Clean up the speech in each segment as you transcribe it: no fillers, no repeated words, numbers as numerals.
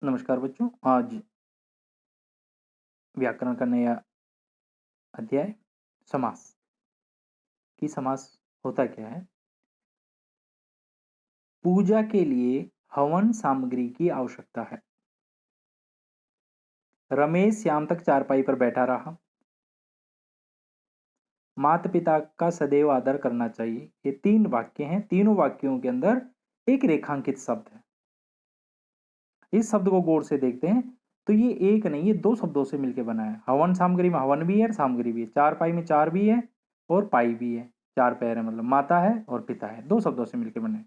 नमस्कार बच्चों। आज व्याकरण का नया अध्याय समास कि समास होता क्या है। पूजा के लिए हवन सामग्री की आवश्यकता है। रमेश शाम तक चारपाई पर बैठा रहा। माता पिता का सदैव आदर करना चाहिए। ये 3 वाक्य हैं। तीनों वाक्यों के अंदर एक रेखांकित शब्द है। इस शब्द को गौर से देखते हैं तो ये एक नहीं, ये 2 शब्दों से मिलकर बना है। हवन सामग्री में हवन भी है और सामग्री भी है। चारपाई में चार भी है और पाई भी है। 4 पैर है, मतलब माता है और पिता है। 2 शब्दों से मिलकर बने।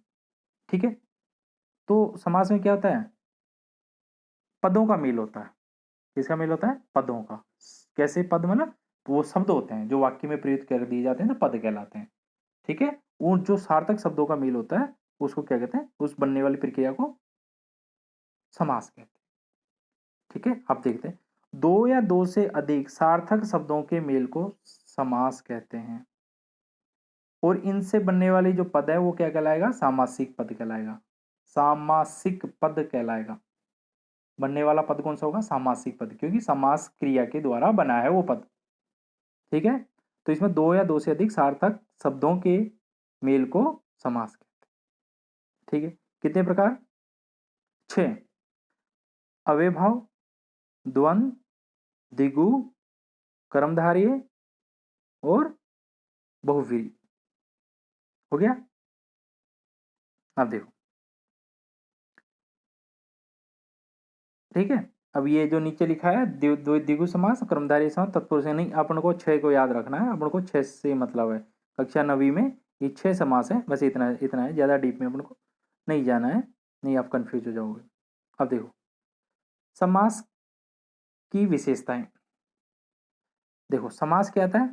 ठीक है। तो समास में क्या होता है? पदों का मेल होता है। किसका मेल होता है? पदों का। कैसे पद? मतलब वो शब्द होते हैं जो वाक्य में प्रयुक्त कर दिए जाते हैं तो पद कहलाते हैं। ठीक है। वो जो सार्थक शब्दों का मेल होता है उसको क्या कहते हैं? उस बनने वाली प्रक्रिया को समास कहते हैं। ठीक है। अब देखते हैं, 2 या 2 से अधिक सार्थक शब्दों के मेल को समास कहते हैं और इनसे बनने वाली जो पद है वो क्या कहलाएगा? सामासिक पद कहलाएगा। सामासिक पद कहलाएगा। बनने वाला पद कौन सा होगा? सामासिक पद, क्योंकि समास क्रिया के द्वारा बना है वो पद। ठीक है। तो इसमें 2 या 2 से अधिक सार्थक शब्दों के मेल को समास कहते हैं। ठीक है। कितने प्रकार? 6। अव्ययभाव, द्वंद, द्विगु, कर्मधारय और बहुव्रीहि। हो गया। अब देखो, ठीक है। अब ये जो नीचे लिखा है द्विगु समास, कर्मधारय समास, तत्पुरुष से नहीं, अपन को 6 को याद रखना है। अपन को 6 से मतलब है। कक्षा 9वीं में ये 6 समास है। बस इतना इतना है, ज्यादा डीप में अपन को नहीं जाना है, नहीं आप कंफ्यूज हो जाओगे। अब देखो समास की विशेषताएं। देखो समास क्या आता है?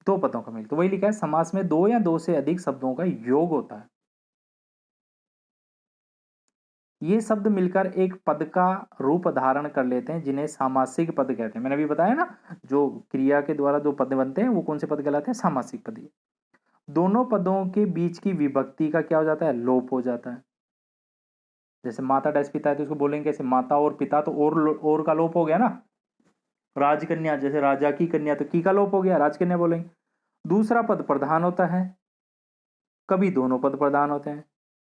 2 पदों का मेल। तो वही लिखा है, समास में 2 या 2 से अधिक शब्दों का योग होता है। ये शब्द मिलकर एक पद का रूप धारण कर लेते हैं जिन्हें सामासिक पद कहते हैं। मैंने अभी बताया ना, जो क्रिया के द्वारा जो पद बनते हैं वो कौन से पद कहलाते हैं? सामासिक पद। दोनों पदों के बीच की विभक्ति का क्या हो जाता है? लोप हो जाता है। जैसे माता डैश पिता है तो उसको बोलेंगे कैसे? माता और पिता, तो और का लोप हो गया ना। राजकन्या, जैसे राजा की कन्या, तो की का लोप हो गया, राजकन्या बोलेंगे। दूसरा पद प्रधान होता है। कभी दोनों पद प्रधान होते हैं।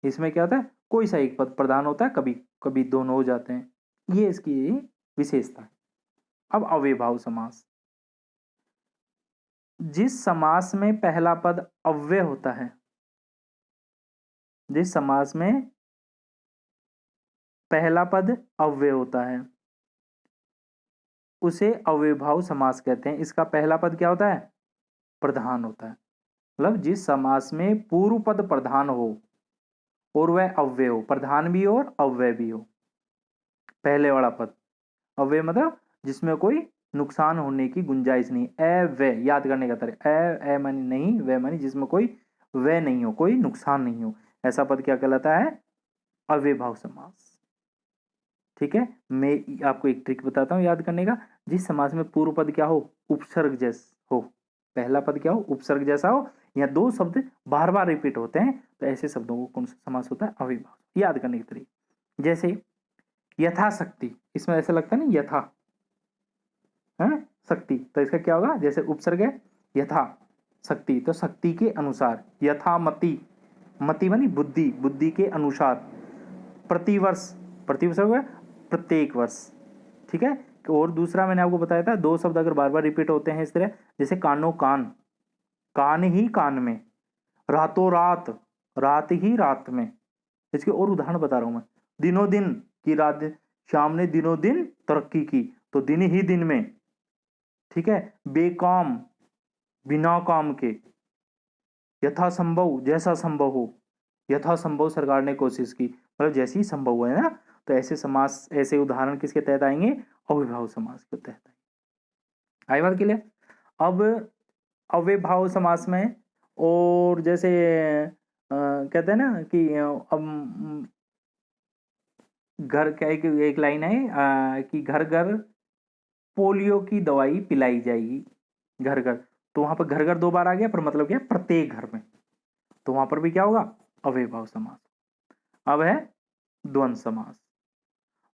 इसमें क्या होता है? कोई सा एक पद प्रधान होता है, कभी कभी दोनों हो जाते हैं। ये इसकी विशेषता है। अब अव्ययभाव समास। जिस समास में पहला पद अव्यय होता है, जिस समास में पहला पद अव्यय होता है उसे अव्ययभाव समास कहते हैं। इसका पहला पद क्या होता है? प्रधान होता है। मतलब जिस समास में पूर्व पद प्रधान हो और वह अव्यय हो, प्रधान भी हो और अव्यय भी हो। पहले वाला पद अव्यय मतलब जिसमें कोई नुकसान होने की गुंजाइश नहीं। अव्यय याद करने का तरीका, अ मानी नहीं, व मानी जिसमें कोई व्यय नहीं हो, कोई नुकसान नहीं हो, ऐसा पद क्या कहलाता है? अव्ययभाव समास। ठीक है। मैं आपको एक ट्रिक बताता हूं याद करने का। जिस समास में पूर्व पद क्या हो? उपसर्ग जैसा हो। पहला पद क्या हो? उपसर्ग जैसा हो, या 2 शब्द बार बार रिपीट होते हैं, तो ऐसे शब्दों को कौन सा समास होता है? अव्ययभाव। याद करने के तरीके, जैसे यथाशक्ति, इसमें ऐसा लगता है ना, यथा है शक्ति, तो इसका क्या होगा? जैसे उपसर्ग है यथा शक्ति, तो शक्ति के अनुसार। यथा मति, मति मानी बुद्धि, बुद्धि के अनुसार। प्रतिवर्ष, प्रतिवर्ष हो गया प्रत्येक वर्ष। ठीक है। और दूसरा मैंने आपको बताया था, 2 शब्द अगर बार बार रिपीट होते हैं इस तरह, जैसे कानो कान, कान ही कान में, रातों रात, रात ही रात में। इसके और उदाहरण बता रहा हूं मैं। दिनों दिन की रात, शाम ने दिनों दिन तरक्की की, तो दिन ही दिन में। ठीक है। बेकाम, बिना काम के। यथासंभव, जैसा संभव हो। यथासंभव सरकार ने कोशिश की, मतलब जैसी संभव है ना। तो ऐसे समास, ऐसे उदाहरण किसके तहत आएंगे? अव्ययभाव समास के तहत आई बात के लिए। अब अव्ययभाव समास में और जैसे कहते हैं ना कि अब घर क्या, एक लाइन है कि घर घर पोलियो की दवाई पिलाई जाएगी। घर घर, तो वहां पर घर घर 2 बार आ गया, पर मतलब क्या? प्रत्येक घर में। तो वहां पर भी क्या होगा? अव्ययभाव समास। अब है द्वंद्व समास।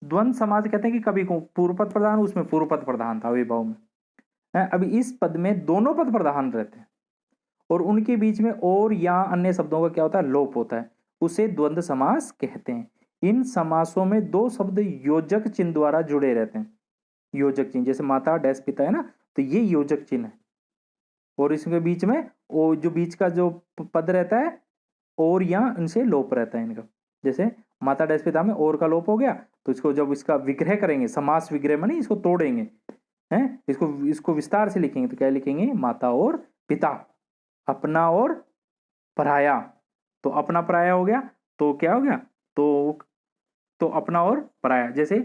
द्वंद्व समास कहते हैं कि कभी को पूर्व पद प्रधान, उसमें पूर्व पद प्रधान था अविभाव में। अभी इस पद में दोनों पद प्रधान रहते हैं और उनके बीच में और या अन्य शब्दों का क्या होता है, लोप होता है, उसे द्वंद्व समास कहते हैं। इन समासों में दो शब्द योजक चिन्ह द्वारा जुड़े रहते हैं। योजक चिन्ह जैसे माता डैश पिता है ना, तो ये योजक चिन्ह है। और इसके बीच में वो जो बीच का जो पद रहता है और या इनसे लोप रहता है इनका। जैसे माता डैश पिता में और का लोप हो गया, तो इसको जब इसका विग्रह करेंगे, समास विग्रह माने इसको तोड़ेंगे, हैं, इसको विस्तार से लिखेंगे, तो क्या लिखेंगे, माता और पिता, अपना और पराया। तो अपना पराया हो गया, तो क्या हो गया, तो अपना और पराया। जैसे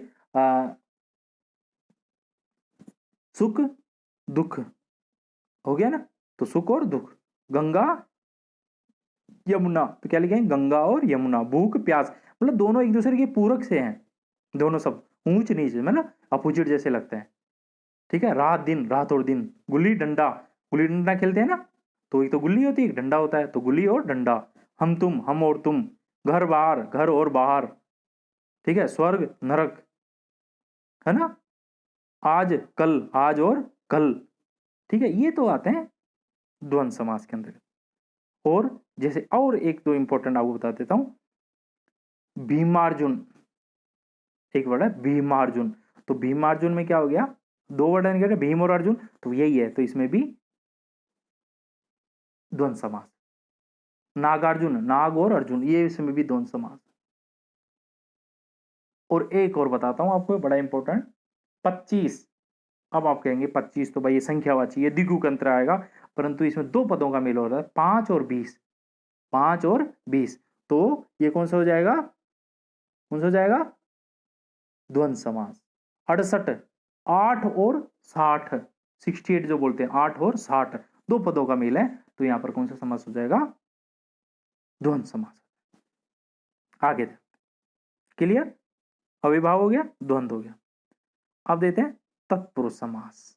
सुख दुख हो गया ना, तो सुख और दुख। गंगा यमुना, तो क्या लिखेंगे, गंगा और यमुना। भूख प्यास, मतलब दोनों एक दूसरे के पूरक से हैं, दोनों सब ऊंच नीच मतलब अपोजिट जैसे लगते हैं। ठीक है, रात दिन, रात और दिन। गुल्ली डंडा, गुल्ली डंडा खेलते हैं ना, तो एक तो गुल्ली होती है, एक डंडा होता है, तो गुल्ली और डंडा। हम तुम, हम और तुम। घर बाहर, घर और बाहर। ठीक है, स्वर्ग नरक, है ना, आज कल, आज और कल। ठीक है, ये तो आते हैं द्वंद्व समास के अंदर। और जैसे और एक दो इंपॉर्टेंट आपको बता देता हूं, भीमार्जुन, एक वर्ड है भीमार्जुन। तो भीमार्जुन में क्या हो गया, दो वर्ड है भीम और अर्जुन, तो यही है, तो इसमें भी द्वंद्व समास। नागार्जुन, नाग और अर्जुन, ये इसमें भी द्वंद्व समास। और एक और बताता हूं आपको, बड़ा इंपॉर्टेंट, 25। अब आप कहेंगे 25 तो भाई ये संख्यावाची, ये द्विगु अंतर आएगा, परंतु इसमें दो पदों का मेल हो रहा है, 5 और 20, 5 और 20, तो ये कौन सा हो जाएगा, कौन सा हो जाएगा, द्वंद्व समास। 68, 8 और 60, 68 जो बोलते हैं, 8 और 60 दो पदों का मेल है, तो यहां पर कौन सा समास हो जाएगा, द्वंद्व समास। आगे क्लियर, अविभाव हो गया, द्वंद्व हो गया। अब देते हैं तत्पुरुष समास।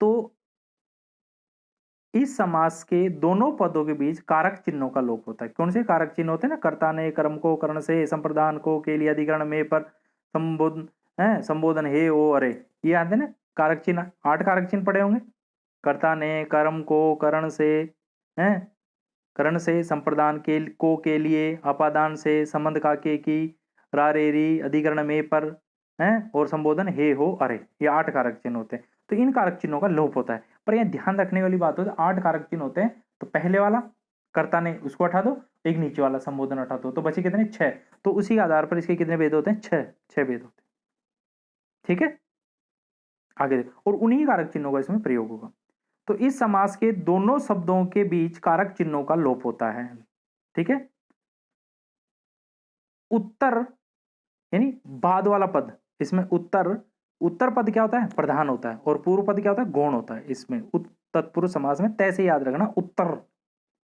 तो इस समास के दोनों पदों के बीच कारक चिन्हों का लोप होता है। कौन से कारक चिन्ह होते हैं ना, कर्ता ने, कर्म को, कर्ण से, संप्रदान को, के लिए, अधिकरण में, पर, संबोधन है, संबोधन हे, ओ, अरे, ये आते हैं ना कारक चिन्ह। 8 कारक चिन्ह पड़े होंगे, कर्ता ने, कर्म को, कर्ण से, है, कर्ण से, संप्रदान के लिए, अपादान से, संबंध का के की, रारेरी, अधिकरण में, पर, है, और संबोधन हे, हो, अरे, ये 8 कारक चिन्ह होते हैं। तो इन कारक चिन्हों का लोप होता है। पर यह ध्यान रखने वाली बात होती है, 8 कारक चिन्ह होते हैं, तो पहले वाला कर्ता ने उसको हटा दो, एक नीचे वाला संबोधन हटा दो, तो बचे कितने, 6। तो उसी आधार पर इसके कितने भेद होते हैं, 6 भेद होते हैं। ठीक है, आगे देखो, और उन्हीं कारक चिन्हों का इसमें प्रयोग होगा। तो इस समास के दोनों शब्दों के बीच कारक चिन्हों का लोप होता है। ठीक है, उत्तर यानी बाद वाला पद, इसमें उत्तर, उत्तर पद क्या होता है, प्रधान होता है, और पूर्व पद क्या होता है, गौण होता है। इसमें तत्पुरुष समास में तैसे याद रखना, उत्तर,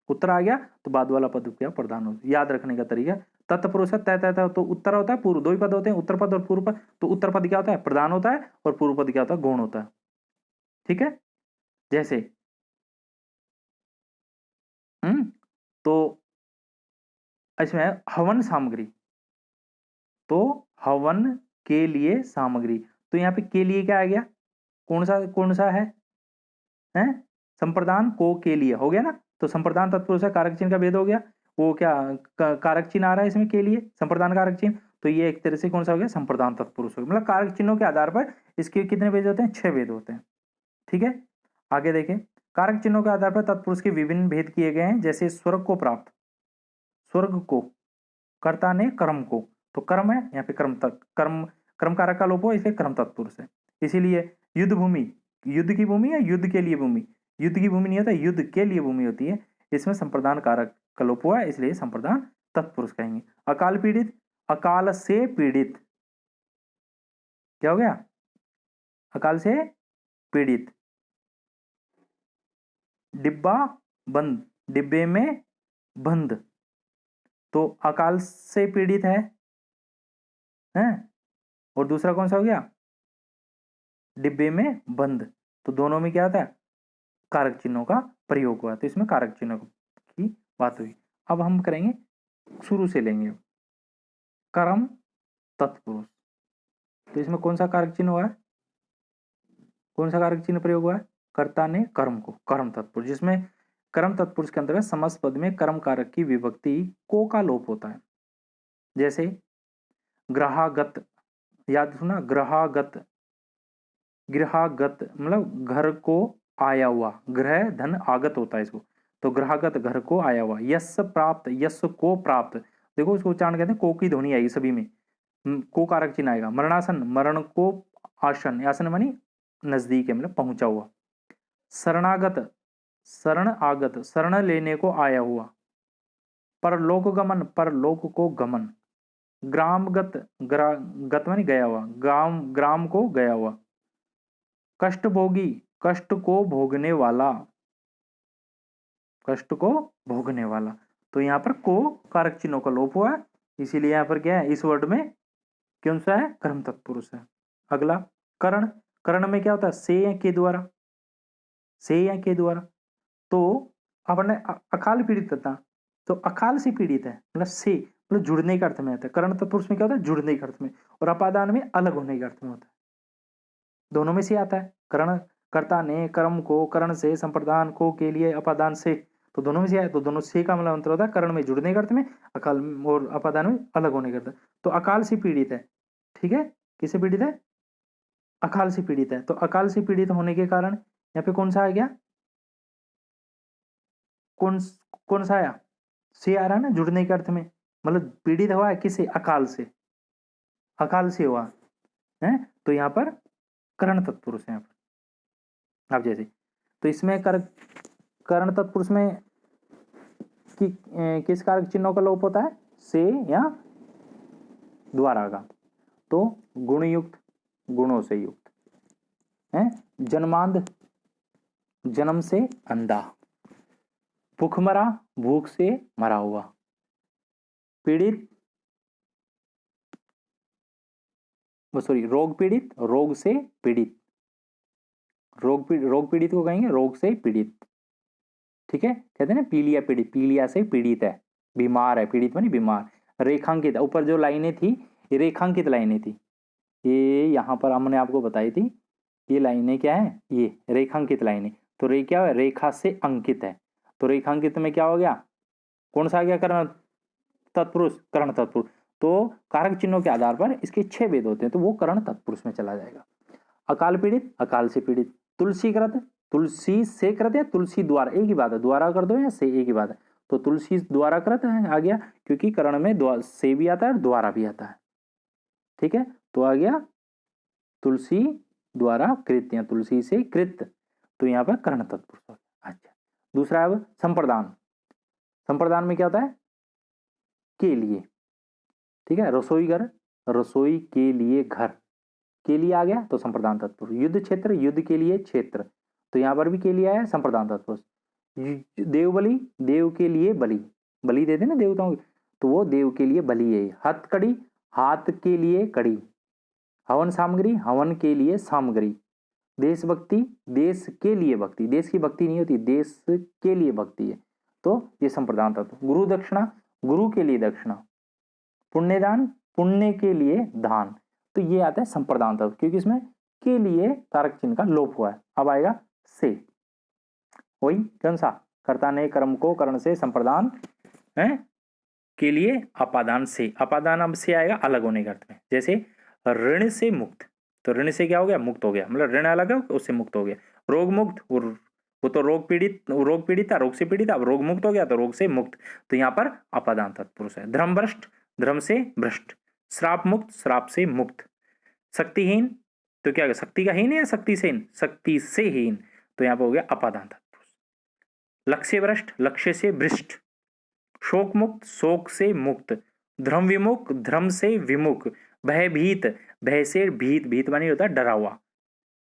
उत्तर आ गया तो बाद वाला पद क्या, प्रधान होता है। याद रखने का तरीका, तत्पुरुष है, तय तय तो उत्तर होता है, पूर्व, दो ही पद होते हैं, उत्तर पद और पूर्व पद। तो उत्तर पद क्या होता है, प्रधान होता है, और पूर्व पद क्या होता है, गौण होता है। ठीक है, जैसे तो इसमें हवन सामग्री, तो हवन के लिए सामग्री, तो यहाँ पे के लिए क्या आ गया, कौन सा है, हैं, संप्रदान को के लिए हो गया ना, तो संप्रदान तत्पुरुष है, कारक चिन्ह का भेद हो गया। वो क्या कारक चिन्ह आ रहा है इसमें के लिए, संप्रदान कारक चिन्ह, तो ये एक तरह से कौन सा हो गया, संप्रदान तत्पुरुष हो गया। मतलब कारक चिन्हों के आधार पर इसके कितने भेद होते हैं, 6 भेद होते हैं। ठीक है, आगे देखें, कारक चिन्हों के आधार पर तत्पुरुष के विभिन्न भेद किए गए हैं। जैसे स्वर्ग को प्राप्त, स्वर्ग को, कर्ता ने कर्म को, तो कर्म है यहाँ पे, कर्म तक, कर्म, कर्म कारक का लोप हो, इसलिए कर्म तत्पुरुष है। इसीलिए युद्ध भूमि, युद्ध की भूमि या युद्ध के लिए भूमि, युद्ध की भूमि नहीं होता, युद्ध के लिए भूमि होती है। इसमें संप्रदान कारक का लोप हुआ है, इसलिए संप्रदान तत्पुरुष कहेंगे। अकाल पीड़ित, अकाल से पीड़ित, क्या हो गया, अकाल से पीड़ित। डिब्बा बंद, डिब्बे में बंद, तो अकाल से पीड़ित है, हैं, और दूसरा कौन सा हो गया, डिब्बे में बंद। तो दोनों में क्या होता है, कारक चिन्हों का प्रयोग हुआ, तो इसमें कारक चिन्हों की बात हुई। अब हम करेंगे, शुरू से लेंगे, कर्म तत्पुरुष। तो इसमें कौन सा कारक चिन्ह हुआ है, कौन सा कारक चिन्ह प्रयोग हुआ है, कर्ता ने कर्म को, कर्म तत्पुरुष, जिसमें कर्म तत्पुरुष के अंतर्गत समास पद में कर्म कारक की विभक्ति को का लोप होता है। जैसे ग्रहागत, याद सुना, ग्रहागत, गृहागत मतलब घर को आया हुआ, ग्रह धन आगत होता है इसको, तो ग्रहागत घर को आया हुआ। यश प्राप्त, यश को प्राप्त, देखो इसको उच्चारण कहते हैं, को की ध्वनि आएगी सभी में, को कारक चिन्ह आएगा। मरणासन, मरण को आसन, आसन मानी नजदीक है मतलब पहुंचा हुआ। शरणागत, शरण आगत, शरण लेने को आया हुआ। परलोक गमन, परलोक को गमन। ग्रामगत, गत मानी गया हुआ, ग्राम, ग्राम को गया हुआ। कष्टभोगी, कष्ट को भोगने वाला, कष्ट को भोगने वाला। तो यहाँ पर को कारक चिन्हों का लोप हुआ है, इसीलिए यहाँ पर क्या है, इस वर्ड में कौन सा है, कर्म तत्पुरुष है। अगला करण, करण में क्या होता है, से या के द्वारा, से या के द्वारा। तो आपने अकाल पीड़ित था, तो अकाल से पीड़ित है मतलब से, मतलब जुड़ने के अर्थ में आता है। करण तत्पुरुष में क्या होता है, जुड़ने के अर्थ में, और अपादान में अलग होने के अर्थ में होता है, दोनों में से आता है। करण, कर्ता ने कर्म को करण से, संप्रदान को के लिए अपादान से, तो दोनों में से आया, तो दोनों से का मतलब अंतर होता है, करण में जुड़ने के अर्थ में, अकाल और अपादान में अलग होने के अर्थ। तो अकाल से पीड़ित है, ठीक है, किससे पीड़ित है, अकाल से पीड़ित है। तो अकाल से पीड़ित होने के कारण यहाँ पे कौन सा आ गया, कौन कौन सा आया, से आ रहा है ना जुड़ने के अर्थ में, मतलब पीड़ित हुआ है किससे, अकाल से, अकाल से हुआ है, तो यहाँ पर करण तत्पुरुष है यहाँ पर। अब जैसे, तो इसमें करण तत्पुरुष में किस कारक चिन्हों का लोप होता है, से या द्वारा का। तो गुणयुक्त, गुणों से युक्त है। जन्मांध, जन्म से अंधा। भूखमरा, भूख से मरा हुआ। पीड़ित, सॉरी रोग पीड़ित, रोग से पीड़ित, रोग पीड़ित को कहेंगे रोग से पीड़ित, ठीक है, कहते हैं ना पीलिया पीड़ित, पीलिया से पीड़ित है, बीमार है, पीड़ित मानी बीमार। रेखांकित, ऊपर जो लाइनें थी ये रेखांकित लाइनें थी, ये यहाँ पर हमने आपको बताई थी, ये लाइनें क्या है, ये रेखांकित लाइनें। तो रे क्या है, रेखा से अंकित है, तो रेखांकित में क्या हो गया, कौन सा आ गया, कर्ण तत्पुरुष, कर्ण तत्पुरुष। तो कारक चिन्हों के आधार पर इसके 6 भेद होते हैं, तो वो कर्ण तत्पुरुष में चला जाएगा। अकाल पीड़ित, अकाल से पीड़ित। तुलसी कृत, तुलसी से कृत या तुलसी द्वारा, एक ही बात है, द्वारा कर दो या से, एक ही बात है। तो तुलसी द्वारा कृत है आ गया, क्योंकि कर्ण में से भी आता है और द्वारा भी आता है, ठीक है, तो आ गया तुलसी द्वारा कृत या तुलसी से कृत, तो यहाँ पर कर्ण तत्पुरुष हो गया। अच्छा, दूसरा अब संप्रदान। संप्रदान में क्या होता है, के लिए, ठीक है, रसोई घर, रसोई के लिए घर, के लिए आ गया तो संप्रदान तत्पुरुष। युद्ध क्षेत्र, युद्ध के लिए क्षेत्र, तो यहाँ पर भी के लिए आया संप्रदान तत्पुरुष। देव बलि, देव के लिए बलि, बलि देते ना देवताओं, तो वो देव के लिए बलि है। हथकड़ी, हाथ के लिए कड़ी। हवन सामग्री, हवन के लिए सामग्री। देशभक्ति, देश के लिए भक्ति, देश की भक्ति नहीं होती, देश के लिए भक्ति है, तो ये संप्रदान तत्व। गुरु दक्षिणा, गुरु के लिए दक्षिणा। पुण्यदान, पुण्य के लिए दान, तो ये आता है संप्रदान तत्व, क्योंकि इसमें के लिए कारक चिन्ह का लोप हुआ है। अब आएगा से, वही कौन सा, कर्ता ने कर्म को कर्ण से, संप्रदान है के लिए अपादान से। अपादान अब से आएगा अलग होने के अर्थ में, जैसे ऋण से मुक्त, तो ऋण से क्या हो गया, मुक्त हो गया, मतलब ऋण अलग है उससे मुक्त हो गया। रोग मुक्त, वो तो रोग पीड़ित था, रोग से पीड़ित था, अब रोग मुक्त हो गया तो रोग से मुक्त, तो यहाँ पर अपादान तत्पुरुष है। धर्म भ्रष्ट, धर्म से भ्रष्ट। श्राप मुक्त, श्राप से मुक्त। शक्तिहीन, तो क्या शक्ति का हीन या शक्ति से हीन, शक्ति से हीन, तो यहाँ पर हो गया अपादान तत्पुरुष। लक्ष्य भ्रष्ट, लक्ष्य से भ्रष्ट। शोक मुक्त, शोक से मुक्त। धर्म विमुख, धर्म से विमुख। भयभीत, भय से भीत, भीत मानी होता है डरा हुआ,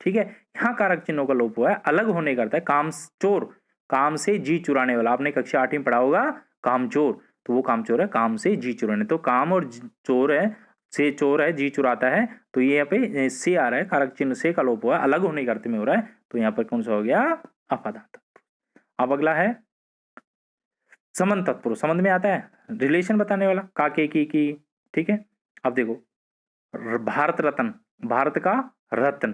ठीक है। यहाँ कारक चिन्हों का लोप हुआ है, अलग होने का अर्थ है। काम चोर, काम से जी चुराने वाला, आपने कक्षा 8 में पढ़ा होगा काम चोर, तो वो काम चोर है, काम से जी चुराने, तो काम और चोर है, से चोर है, जी चुराता है, तो ये यहाँ पे से आ रहा है, कारक चिन्ह से का लोप हुआ है, अलग होने के अर्थ में हो रहा है, तो यहाँ पर कौन सा हो गया, अपादान। अब अगला है संबंध तत्पुरुष, संबंध में आता है रिलेशन बताने वाला, काके की, ठीक है। अब देखो भारत रत्न, भारत का रत्न,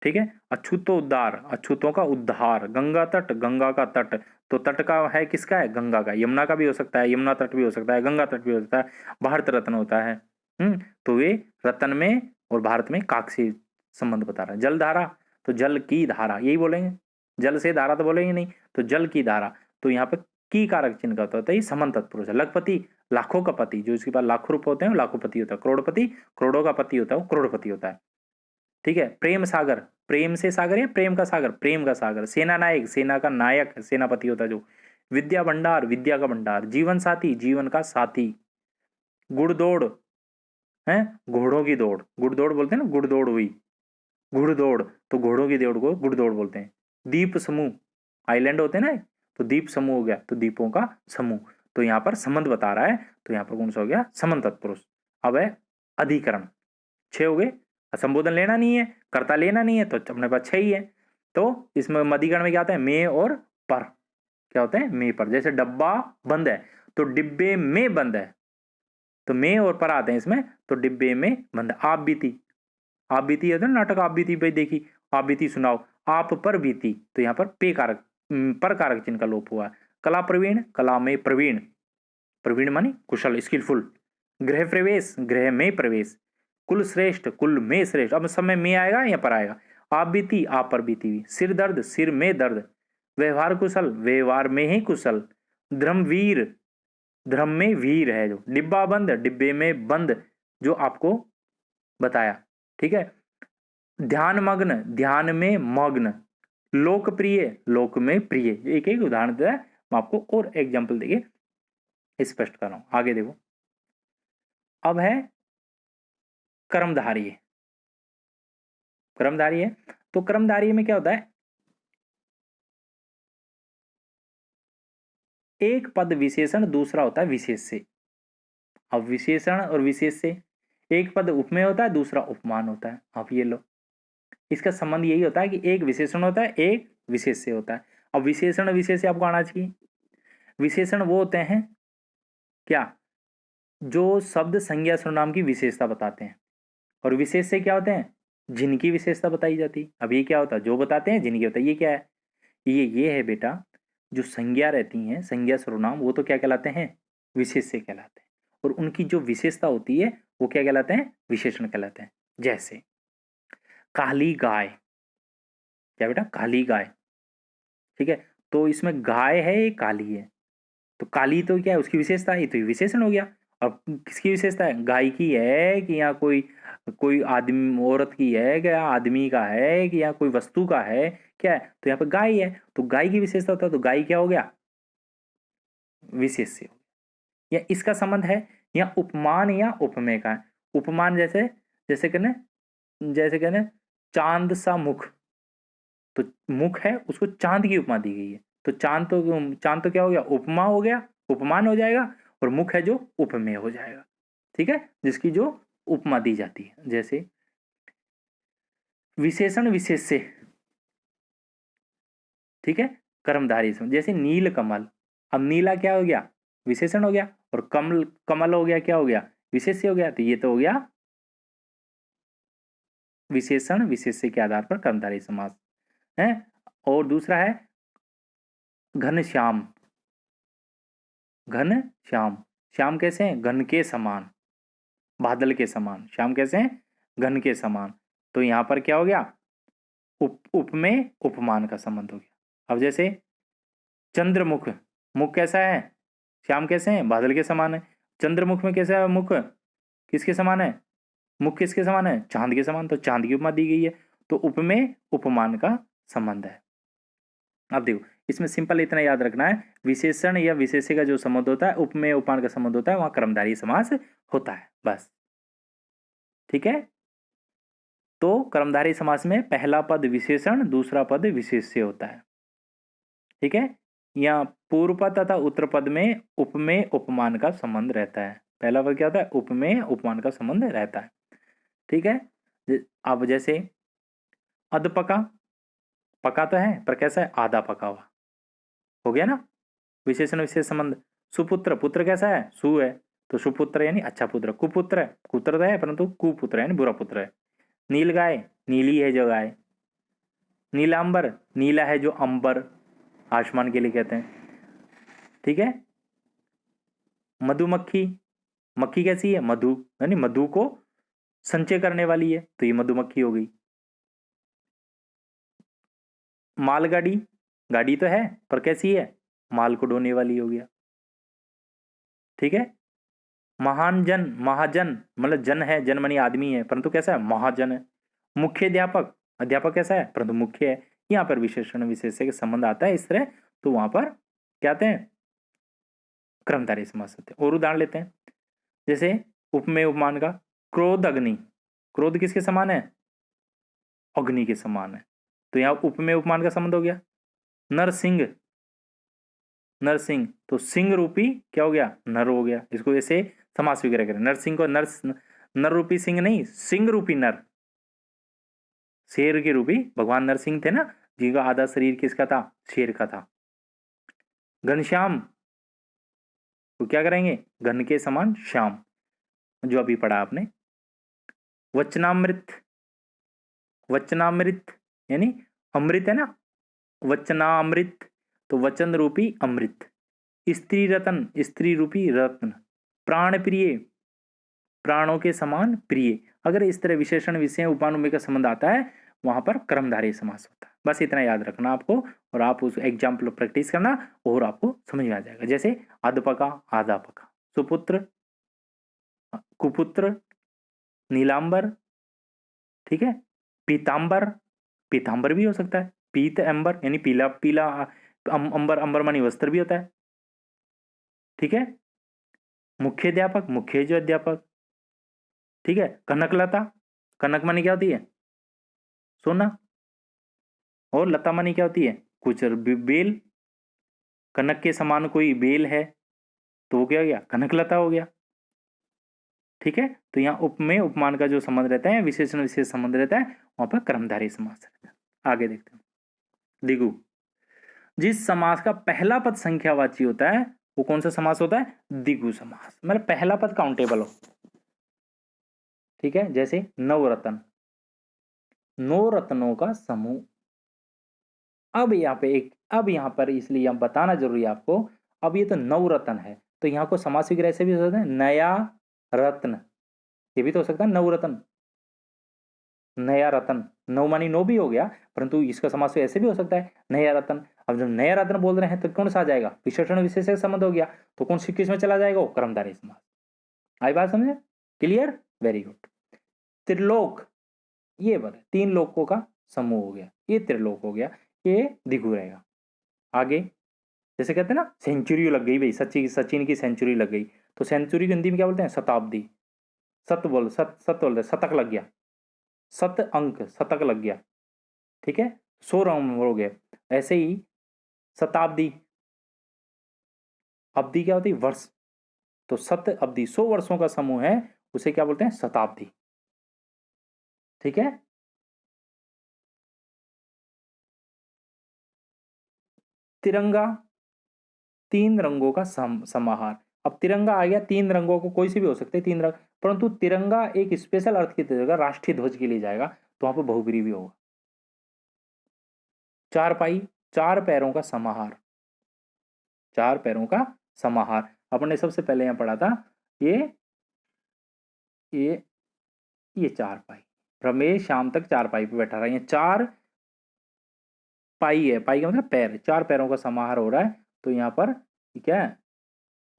ठीक है। अछूतो उद्धार, अछूतों का उद्धार। गंगा तट, गंगा का तट, तो तट का है किसका है, गंगा का। यमुना का भी हो सकता है, यमुना तट भी हो सकता है, गंगा तट भी हो सकता है, भारत रत्न होता है। तो वे रत्न में और भारत में काक से संबंध बता रहा है। जलधारा, तो जल की धारा, यही बोलेंगे, जल से धारा तो बोलेंगे नहीं, तो जल की धारा। तो यहाँ पे की कारक चिन्ह का होता है, ये समन तत्पुरुष है। लखपति, लाखों का पति, जो इसके पास लाखों रुपए होते हैं वो लाखों पति होता है। करोड़पति, करोड़ों का पति होता है, वो करोड़पति होता है, ठीक है। प्रेम सागर, प्रेम से सागर या प्रेम का सागर, प्रेम का सागर। सेना नायक, सेना का नायक, सेनापति होता है जो। विद्या भंडार, विद्या का भंडार। जीवन साथी, जीवन का साथी। गुड़दौड़ है, घोड़ों की दौड़, गुड़दौड़ बोलते हैं ना, गुड़दौड़ हुई, घुड़दौड़, तो घोड़ों की दौड़ को गुड़दौड़ बोलते हैं। दीप समूह, आइलैंड होते हैं ना, तो दीप समूह हो गया, तो दीपों का समूह। तो यहाँ पर संबंध बता रहा है, तो यहाँ पर कौन सा हो गया, समन तत्पुरुष। अब है अधिकरण, 6 हो गए। संबोधन लेना नहीं है, कर्ता लेना नहीं है, तो अपने पास 6 ही है। तो इसमें मध्यकरण में क्या होता है, में और पर, क्या होता है, में पर। जैसे डब्बा बंद है, तो डिब्बे में बंद है, तो में और पर आते हैं इसमें, तो डिब्बे में बंद। आप बीती, आप बीती है तो नाटक आप बीती भाई देखी, आप बीती सुनाओ, आप पर बीती, तो यहाँ पर पे कारक, पर कारक चिन्ह का लोप हुआ है। कला प्रवीण, कला में प्रवीण, प्रवीण मानी कुशल, स्किलफुल। गृह प्रवेश, गृह में प्रवेश। कुल श्रेष्ठ, कुल में श्रेष्ठ। अब समय में आएगा या पर आएगा। आप बीती, आप पर बीती हुई। सिर दर्द, सिर में दर्द। व्यवहार कुशल, व्यवहार में ही कुशल। धर्मवीर, धर्म में वीर है जो। डिब्बा बंद, डिब्बे में बंद, जो आपको बताया, ठीक है। ध्यान मग्न, ध्यान में मग्न। लोकप्रिय, लोक में प्रिय। एक एक उदाहरण दिया है, मैं आपको और एग्जाम्पल देके स्पष्ट कर रहा हूं। आगे देखो, अब है कर्मधारय। कर्मधारय, तो कर्मधारय में क्या होता है, एक पद विशेषण, दूसरा होता है विशेष से। अब विशेषण और विशेष से, एक पद उपमेय होता है, दूसरा उपमान होता है। अब ये लो, इसका संबंध यही होता है कि एक विशेषण होता है, एक विशेष से होता है। अब विशेषण विशेष से आपको आना चाहिए। विशेषण वो होते हैं क्या, जो शब्द संज्ञा सर्वनाम की विशेषता बताते हैं, और विशेष से क्या होते हैं, जिनकी विशेषता बताई जाती है। अब ये क्या होता है, जो बताते हैं, जिनकी होता है। ये क्या है, ये है बेटा, जो संज्ञा रहती हैं, संज्ञा सर्वनाम, वो तो क्या कहलाते हैं, विशेष से कहलाते हैं, और उनकी जो विशेषता होती है वो क्या कहलाते हैं, विशेषण कहलाते हैं। जैसे काली गाय, क्या बेटा, काली गाय, ठीक है। तो इसमें गाय है, ये काली है, तो काली तो क्या है, उसकी विशेषता है, तो ये विशेषण हो गया। अब किसकी विशेषता है, गाय की है कि या कोई कोई आदमी, औरत की है क्या, आदमी का है कि या कोई वस्तु का है, क्या है, तो यहाँ पे गाय है, तो गाय की विशेषता होता है, तो गाय क्या हो गया, विशेष से हो गया। या इसका संबंध है या उपमान या उपमेय का है। उपमान जैसे, जैसे कहने चांद सा मुख, तो मुख है, उसको चांद की उपमा दी गई है, तो चांद तो क्या हो गया, उपमा हो गया, उपमान हो जाएगा, और मुख है जो उपमेय हो जाएगा, ठीक है, जिसकी जो उपमा दी जाती है। जैसे विशेषण विशेष से, ठीक है, कर्मधारय से। जैसे नील कमल, अब नीला क्या हो गया, विशेषण हो गया, और कमल, कमल हो गया, क्या हो गया, विशेष से हो गया, तो ये तो हो गया विशेषण विशेष से के आधार पर कर्मधारय समास है। और दूसरा है घनश्याम, घन श्याम, श्याम कैसे हैं, घन के समान, बादल के समान। श्याम कैसे हैं, घन के समान। तो यहां पर क्या हो गया, उप में उपमान का संबंध हो गया। अब जैसे चंद्रमुख, मुख कैसा है, श्याम कैसे हैं, बादल के समान है। चंद्रमुख में कैसा है मुख, किसके समान है, मुख किसके समान है, चांद के समान, तो चांद की उपमा दी गई है, तो उप में उपमान का संबंध है। अब देखो, इसमें सिंपल इतना याद रखना है, विशेषण या विशेष्य का जो संबंध होता है, उपमेय उपमान का संबंध होता है, वहां कर्मधारय समास होता है, बस, ठीक है। तो कर्मधारय समास में पहला पद विशेषण, दूसरा पद विशेष्य होता है, ठीक है। या पूर्व पद तथा उत्तर पद में उपमेय उपमान का संबंध रहता है। पहला पद क्या होता है, उपमेय उपमान का संबंध रहता है, ठीक है। अब जैसे अधपका, पका तो है पर कैसा है, आधा पका हुआ, हो गया ना, विशेषण विशेष संबंध। सुपुत्र, पुत्र कैसा है, सु है, तो सुपुत्र यानी अच्छा पुत्र, कुपुत्र है, पुत्र तो है परंतु कुपुत्र यानी बुरा पुत्र है। नील गाय, नीली है जो गाय। नीलांबर, नीला है जो अंबर आसमान के लिए कहते हैं, ठीक है। मधुमक्खी, मक्खी कैसी है, मधु यानी मधु को संचय करने वाली है, तो ये मधुमक्खी हो गई। मालगाड़ी, गाड़ी तो है पर कैसी है, माल को ढोने वाली हो गया, ठीक है। महान जन, महाजन मतलब जन है, जन मानी आदमी है परंतु कैसा है, महाजन है। मुख्याध्यापक, अध्यापक कैसा है परंतु मुख्य है। यहाँ पर विशेषण विशेष्य के संबंध आता है इस तरह, तो वहां पर क्या आते हैं, कर्मधारय समास होते हैं। और उदाहरण लेते हैं, जैसे उपमेय उपमान का, क्रोध अग्नि, क्रोध किसके समान है, अग्नि के समान है, तो यहाँ उपमेय उपमान का संबंध हो गया। नरसिंह, नरसिंह तो सिंह रूपी क्या हो गया, नर हो गया, इसको ऐसे समास वगैरह करें। नरसिंह को नर रूपी सिंह नहीं, सिंह रूपी नर, शेर के रूपी भगवान नरसिंह थे ना, जिनका आधा शरीर किसका था, शेर का था। घनश्याम तो क्या करेंगे, घन के समान श्याम, जो अभी पढ़ा आपने। वचनामृत, वचनामृत यानी अमृत है ना, वचनामृत तो वचन रूपी अमृत। स्त्री रतन, स्त्री रूपी रत्न। प्राण प्रिय, प्राणों के समान प्रिय। अगर इस तरह विशेषण विषय उपानुमेय का संबंध आता है, वहां पर कर्मधारय समास होता है। बस इतना याद रखना आपको, और आप उस एग्जाम्पल प्रैक्टिस करना और आपको समझ में आ जाएगा। जैसे अधपका, आधापका, सुपुत्र, कुपुत्र, नीलांबर, ठीक है। पीतांबर, पीतांबर भी हो सकता है, पीत अंबर यानी पीला पीला, अंबर, अंबर मानी वस्त्र भी होता है, ठीक है। मुख्याध्यापक, मुख्य जो अध्यापक, ठीक है। कनकलता, कनक मानी क्या होती है, सोना, और लता मानी क्या होती है, कुछ बेल, कनक के समान कोई बेल है तो वो क्या हो गया, कनकलता हो गया, ठीक है। तो यहाँ उपमेय उपमान का जो संबंध रहता है, विशेषण विशेष संबंध रहता है, वहां पर कर्मधारय समास रहता है। आगे देखते हैं, दिगु, जिस समास का पहला पद संख्यावाची होता है वो कौन सा समास होता है, दिगु समास, मतलब पहला पद काउंटेबल हो, ठीक है। जैसे नवरत्न, नौ रत्नों का समूह। अब यहाँ पे एक, अब यहाँ पर इसलिए हम बताना जरूरी है आपको, अब ये तो नवरत्न है, तो यहाँ को समास विग्रह से भी हो सकता है नया रत्न, ये भी तो हो सकता है नवरत्न, नया रत्न, नौ मानी नौ भी हो गया, परंतु इसका समास तो ऐसे भी हो सकता है नया रत्न। अब जब नया रत्न बोल रहे हैं तो कौन सा आ जाएगा, विशेषण विशेष का संबंध हो गया, तो कौन सी किस में चला जाएगा, कर्मधारय समास। आई बात समझे, क्लियर, वेरी गुड। त्रिलोक, ये बोले तीन लोकों का समूह हो गया, ये त्रिलोक हो गया, ये दिगु रहेगा। आगे जैसे कहते हैं ना सेंचुरी लग गई भाई, सचिन की सेंचुरी लग गई, तो सेंचुरी को हिंदी में क्या बोलते हैं, शताब्दी, सत बोल रहे, शतक लग गया, सत अंक, शतक लग गया, ठीक है, 100 अंक हो गए। ऐसे ही शताब्दी, अवधि क्या होती है, वर्ष, तो सत अवधि 100 वर्षों का समूह है, उसे क्या बोलते हैं, शताब्दी, ठीक है। तिरंगा, तीन रंगों का समाहार। अब तिरंगा आ गया, तीन रंगों को कोई से भी हो सकते हैं, तीन रंग, परंतु तिरंगा एक स्पेशल अर्थ की जगह राष्ट्रीय ध्वज के लिए जाएगा, तो वहां पर बहुब्रीहि भी होगा। चार पाई, चार पैरों का समाहार, चार पैरों का समाहार, अपने सबसे पहले यहां पढ़ा था, ये ये ये चार पाई, रमेश शाम तक चार पाई पे बैठा रहा है, ये चार पाई है, पाई का मतलब पैर, चार पैरों का समाहार हो रहा है, तो यहाँ पर क्या है,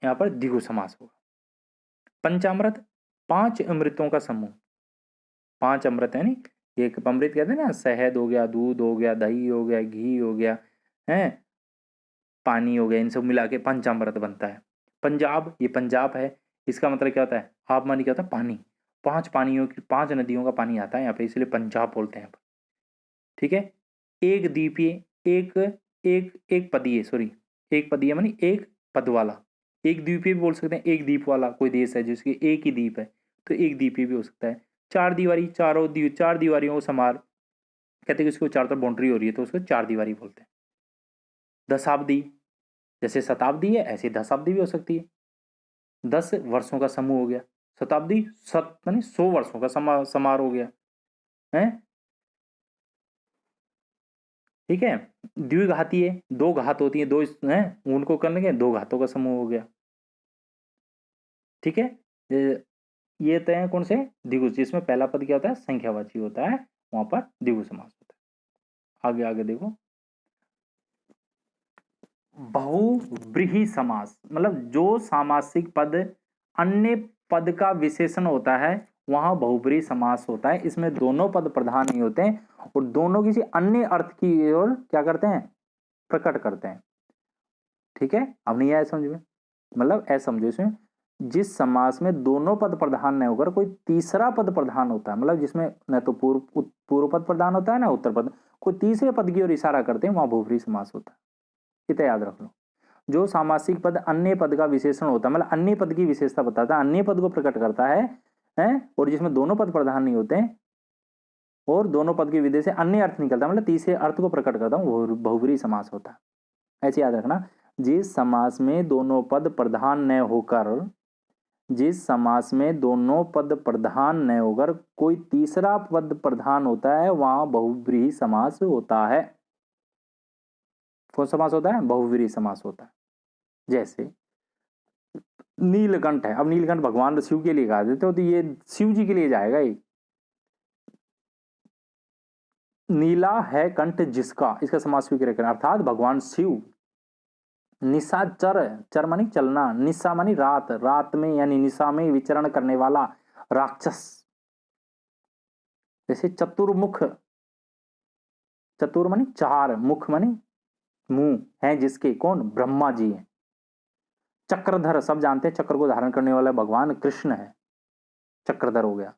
यहाँ पर द्विगु समास होगा। पंचामृत, पांच अमृतों का समूह, पांच अमृत है नी, एक अमृत कहते हैं ना, शहद हो गया, दूध हो गया, दही हो गया, घी हो गया, है पानी हो गया, इन सब मिला के पंचामृत बनता है। पंजाब, ये पंजाब है, इसका मतलब क्या होता है, आप मानी क्या होता है, पानी, पांच पानियों की, पांच नदियों का पानी आता है यहाँ पे, इसलिए पंजाब बोलते हैं, ठीक है। एक द्वीपीय, एक एक एक पदीय, सॉरी, एक पदीय मानी एक पद वाला, एक द्वीपीय भी बोल सकते हैं, एक द्वीप वाला कोई देश है जिसके एक ही द्वीप है, तो एक द्वीपीय भी हो सकता है। चार दीवारी, चार दीवारियों को समार, कहते हैं कि उसको चार तरफ बाउंड्री हो रही है तो उसको चार दीवारी बोलते हैं। दशाब्दी, जैसे शताब्दी है ऐसे दशाब्दी भी हो सकती है। 10 वर्षों का समूह हो गया। शताब्दी यानी 100 वर्षों का समारोह हो गया है। ठीक है। द्विघाती है, 2 घात होती है, 2 हैं उनको कर लेंगे, 2 घातों का समूह हो गया। ठीक है। ये तय है कौन से? द्विगु, जिसमें पहला पद क्या होता है? संख्यावाची होता है, वहां पर द्विगु समास होता है। आगे आगे देखो, बहुव्रीहि समास, मतलब जो सामासिक पद अन्य पद का विशेषण होता है वहां बहुव्रीहि समास होता है। इसमें दोनों पद प्रधान नहीं होते हैं और दोनों किसी अन्य अर्थ की ओर क्या करते हैं? प्रकट करते हैं। ठीक है। अब नहीं आया समझ में? मतलब ऐसा समझो, इसमें जिस समास में दोनों पद प्रधान नहीं होकर कोई तीसरा पद प्रधान होता है, मतलब जिसमें न तो पूर्व पद प्रधान होता है ना उत्तर पद, कोई तीसरे पद की ओर इशारा करते हैं, वहां बहुव्रीहि समास होता है। इतना याद रख लो। जो सामासिक पद अन्य पद का विशेषण होता है, मतलब अन्य पद की विशेषता बताता है, अन्य पद को प्रकट करता है और जिसमें दोनों पद प्रधान नहीं होते हैं और दोनों पद के विधेय से अन्य अर्थ निकलता है, मतलब तीसरे अर्थ को प्रकट करता हूं, वो बहुव्रीहि समास होता है। ऐसे याद रखना। जिस समास में दोनों पद प्रधान न होकर, जिस समास में दोनों पद प्रधान न होकर कोई तीसरा पद प्रधान होता है वहां बहुव्रीहि समास होता है। कौन समास होता है? बहुव्रीहि समास होता है। जैसे नीलकंठ है, अब नीलकंठ भगवान शिव के लिए गा देते हो तो ये शिव जी के लिए जाएगा। ये नीला है कंठ जिसका, इसका समास स्वीकार करें, अर्थात भगवान शिव। निशाचर, चर मानी चलना, निशा मानी रात, रात में यानी निशा में विचरण करने वाला राक्षस। जैसे चतुर्मुख, चतुर मानी चार, मुख मानी मुंह है जिसके, कौन? ब्रह्मा जी है। चक्रधर, सब जानते हैं चक्र को धारण करने वाला भगवान कृष्ण है, चक्रधर हो गया।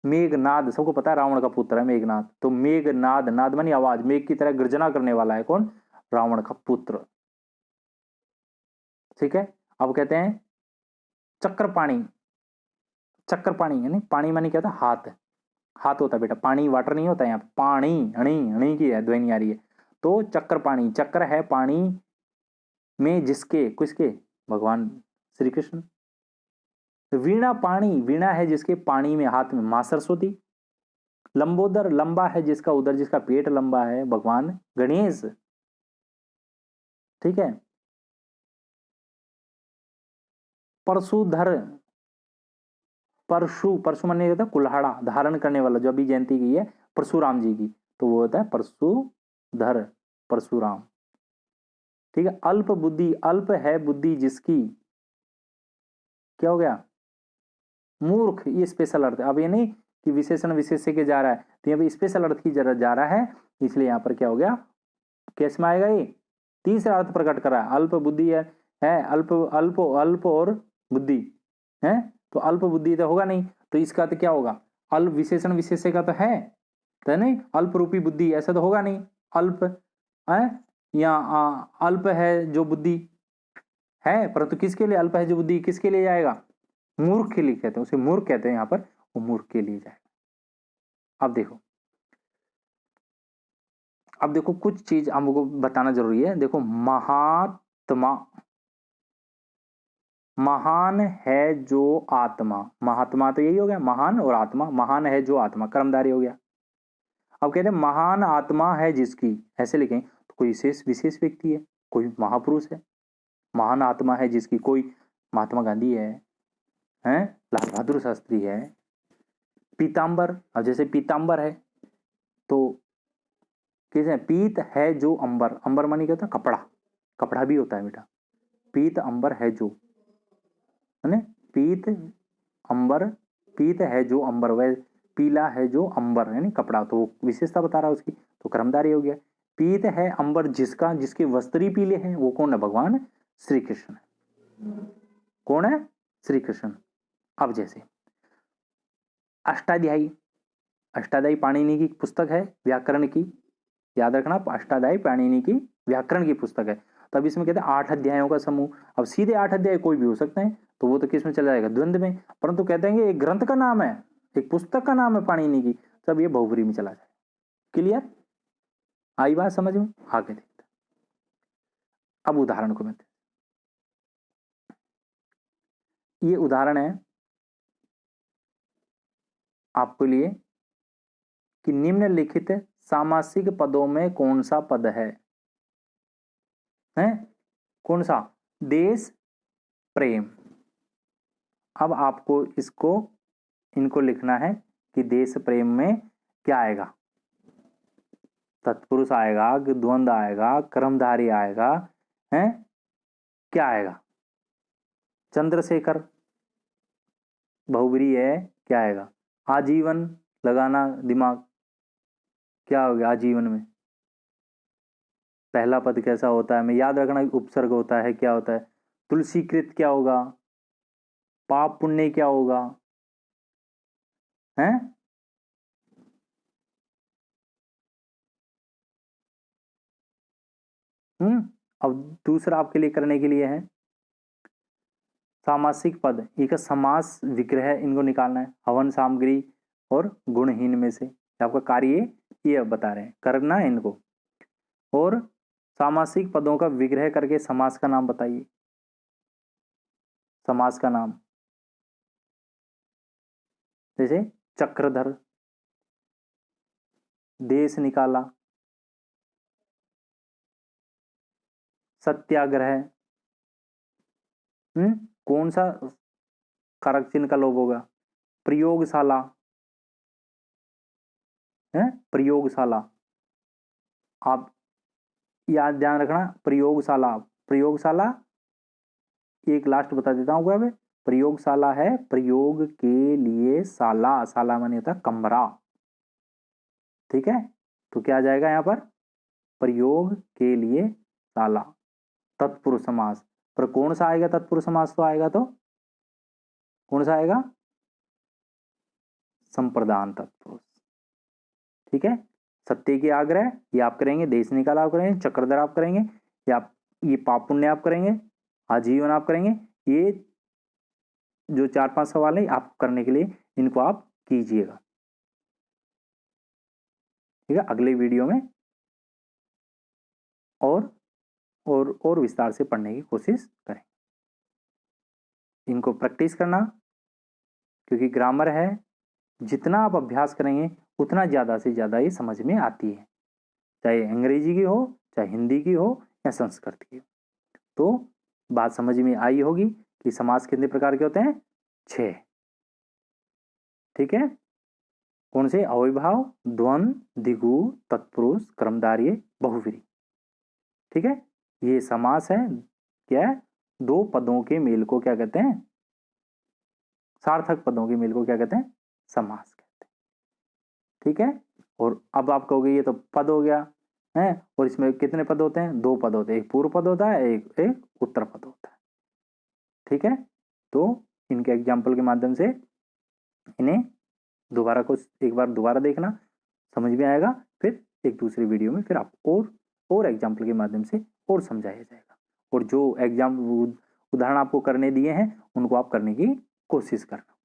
मेघनाद, सबको पता है रावण का पुत्र है मेघनाद, तो मेघनाद, नाद मानी आवाज, मेघ की तरह गर्जना करने वाला है, कौन? रावण का पुत्र। ठीक है। अब कहते हैं चक्रपाणी, चक्रपाणी यानी पानी मानी क्या था? हाथ, हाथ होता है बेटा, पानी वाटर नहीं होता यहाँ, पानी अणी अणी की है ध्वनि आ रही है। तो चक्रपाणी, चक्र है पानी में जिसके, किसके? भगवान श्री कृष्ण। वीणा पाणी, वीणा है जिसके पानी में, हाथ में, मां सरस्वती। लंबोदर, लंबा है जिसका उदर, जिसका पेट लंबा है, भगवान गणेश। ठीक है। परशुधर, परशु, परशु माने होता है कुल्हाड़ा धारण करने वाला, जो अभी जयंती की है परशुराम जी की, तो वो होता है परशुधर, परशुराम। ठीक है। अल्प बुद्धि, अल्प है बुद्धि जिसकी, क्या हो गया? मूर्ख, ये स्पेशल अर्थ है। अब ये नहीं कि विशेषण विशेष्य के जा रहा है, तो यहाँ पे स्पेशल अर्थ की जरा जा रहा है, इसलिए यहां पर क्या हो गया? कैसे में आएगा? ये तीसरा अर्थ प्रकट कर रहा है। अल्प बुद्धि है अल्प, अल्प अल्प और बुद्धि है, तो अल्प बुद्धि तो होगा नहीं, तो इसका तो क्या होगा? अल्प विशेषण विशेष्य का तो नहीं, अल्प रूपी बुद्धि ऐसा तो होगा नहीं। अल्प है या अल्प है जो बुद्धि है, परंतु किसके लिए अल्प है जो बुद्धि? किसके लिए जाएगा? मूर्ख के लिए कहते हैं, उसे मूर्ख कहते हैं यहां पर, वो मूर्ख के लिए जाएगा। अब देखो, अब देखो कुछ चीज हमको बताना जरूरी है। देखो, महात्मा, महान है जो आत्मा, महात्मा तो यही हो गया, महान और आत्मा, महान है जो आत्मा कर्मधारी हो गया। अब कहते हैं महान आत्मा है जिसकी, ऐसे लिखें तो कोई विशेष विशेष व्यक्ति है, कोई महापुरुष है। महान आत्मा है जिसकी, कोई महात्मा गांधी है लाल बहादुर शास्त्री है। पीतांबर, अब जैसे पीतांबर है तो कैसे? पीत है जो अंबर, अंबर मानी क्या होता है? कपड़ा, कपड़ा भी होता है बेटा। पीत अंबर है जो, है पीत अंबर, पीत है जो अंबर, वह पीला है जो अंबर यानी कपड़ा, तो विशेषता बता रहा है उसकी, तो कर्मधारय हो गया। पीत है अंबर जिसका, जिसके वस्त्र ही पीले हैं, वो कौन है? भगवान श्री कृष्ण। कौन है? श्री कृष्ण। अब जैसे अष्टाध्यायी, अष्टाध्यायी पाणिनि की पुस्तक है व्याकरण की, याद रखना, अष्टाध्यायी पाणिनि की व्याकरण की पुस्तक है। तब इसमें कहते हैं 8 अध्यायों का समूह। अब सीधे 8 अध्याय कोई भी हो सकते हैं, तो वो तो किस में चला जाएगा? द्वंद्व में। परंतु कहते हैं एक ग्रंथ का नाम है, एक पुस्तक का नाम है पाणिनि की, तब ये बहुव्रीहि में चला जाएगा। क्लियर? आई बात समझ में? आगे देखते हैं। अब उदाहरण को मैं, ये उदाहरण है आपके लिए कि निम्नलिखित सामासिक पदों में कौन सा पद है? कौन सा? देश प्रेम। अब आपको इनको लिखना है कि देश प्रेम में क्या आएगा? तत्पुरुष आएगा, द्वंद्व आएगा, कर्मधारी आएगा, है क्या आएगा? चंद्रशेखर बहुब्री है, क्या आएगा? आजीवन लगाना दिमाग, क्या हो गया आजीवन में? पहला पद कैसा होता है हमें याद रखना, उपसर्ग होता है, क्या होता है? तुलसीकृत क्या होगा? पाप पुण्य क्या होगा? हैं? अब दूसरा आपके लिए करने के लिए है सामासिक पद, एक समास विग्रह, इनको निकालना है हवन सामग्री और गुणहीन में से। आपका कार्य ये अब बता रहे हैं, करना है इनको। और सामासिक पदों का विग्रह करके समास का नाम बताइए। समास का नाम जैसे चक्रधर, देश निकाला, सत्याग्रह। कौन सा कारक चिन्ह का लोप होगा? प्रयोगशाला है, प्रयोगशाला। आप याद ध्यान रखना, प्रयोगशाला। प्रयोगशाला एक लास्ट बता देता हूं अब। प्रयोगशाला है प्रयोग के लिए शाला, शाला माने होता है कमरा, ठीक है? तो क्या आ जाएगा यहां पर? प्रयोग के लिए शाला। तत्पुरुष समास, पर कौन सा आएगा तत्पुरुष समास? तो आएगा तो कौन सा आएगा? संप्रदान तत्पुरुष, ठीक है? सत्य की आग्रह ये आप करेंगे, देश निकाला आप करेंगे, चक्रधर आप करेंगे, या ये पाप पुण्य आप करेंगे, आजीवन आप करेंगे। ये जो 4-5 सवाल है आप करने के लिए इनको आप कीजिएगा, ठीक है? अगले वीडियो में और विस्तार से पढ़ने की कोशिश करें। इनको प्रैक्टिस करना, क्योंकि ग्रामर है, जितना आप अभ्यास करेंगे उतना ज़्यादा से ज़्यादा ये समझ में आती है, चाहे अंग्रेजी की हो, चाहे हिंदी की हो, या संस्कृत की। तो बात समझ में आई होगी कि समास कितने प्रकार के होते हैं? 6, ठीक है? कौन से? अविभाव, द्वंद्व, द्विगु, तत्पुरुष, कर्मधारय, बहुव्रीहि, ठीक है? ये समास है, क्या है? 2 पदों के मेल को क्या कहते हैं? सार्थक पदों के मेल को क्या कहते हैं? समास कहते हैं, ठीक है? और अब आप कहोगे ये तो पद हो गया है, और इसमें कितने पद होते हैं? 2 पद होते हैं, एक पूर्व पद होता है, एक उत्तर पद होता है, ठीक है? तो इनके एग्जाम्पल के माध्यम से इन्हें एक बार दोबारा देखना, समझ में आएगा। फिर एक दूसरे वीडियो में फिर आप और एग्जाम्पल के माध्यम से और समझाया जाएगा, और जो उदाहरण आपको करने दिए हैं उनको आप करने की कोशिश करना।